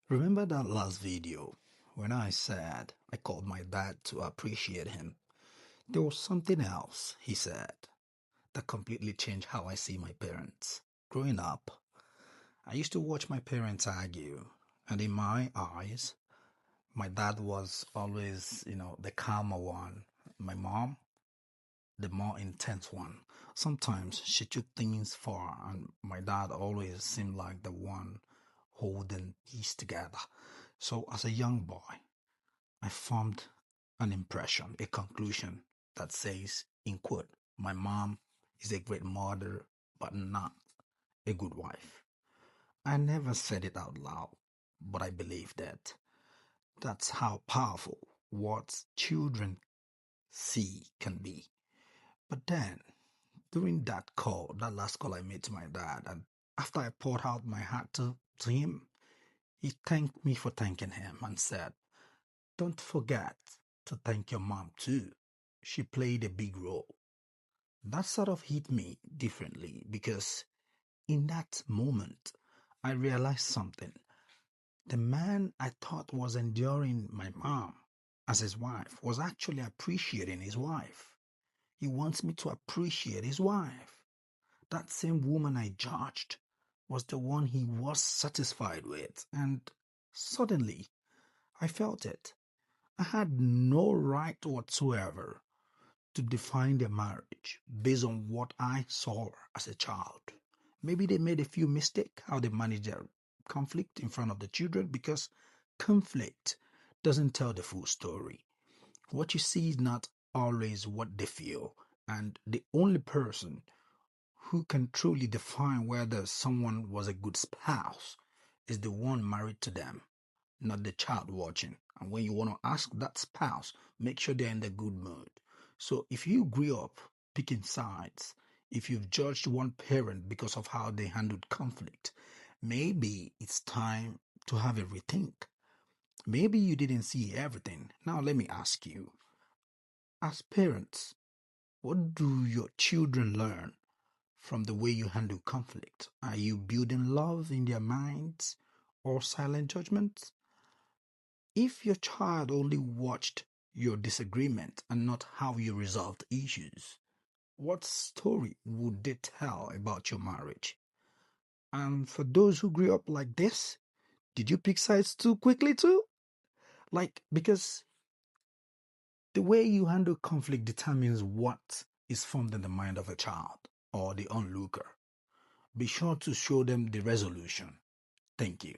Remember that last video when I said I called my dad to appreciate him? There was something else he said that completely changed how I see my parents. Growing up, I used to watch my parents argue, and in my eyes, my dad was always, the calmer one. My mom, the more intense one. Sometimes she took things far, and my dad always seemed like the one holding peace together. So, as a young boy, I formed an impression, a conclusion that says, in quote, my mom is a great mother, but not a good wife. I never said it out loud, but I believe that. That's how powerful what children see can be. But then, during that last call I made to my dad, and after I poured out my heart to him, he thanked me for thanking him and said, don't forget to thank your mom too. She played a big role. That sort of hit me differently because in that moment, I realized something. The man I thought was enduring my mom as his wife was actually appreciating his wife. He wants me to appreciate his wife. That same woman I judged was the one he was satisfied with. And suddenly, I felt it. I had no right whatsoever to define their marriage based on what I saw as a child. Maybe they made a few mistakes how they managed their conflict in front of the children because conflict doesn't tell the full story. What you see is not always what they feel, and the only person who can truly define whether someone was a good spouse is the one married to them, not the child watching. And when you want to ask that spouse, make sure they're in the good mood. So if you grew up picking sides, if you've judged one parent because of how they handled conflict, maybe it's time to have a rethink. Maybe you didn't see everything. Now let me ask you, as parents, what do your children learn from the way you handle conflict? Are you building love in their minds or silent judgment? If your child only watched your disagreement and not how you resolved issues, what story would they tell about your marriage? And for those who grew up like this, did you pick sides too quickly too? Because the way you handle conflict determines what is formed in the mind of a child or the onlooker. Be sure to show them the resolution. Thank you.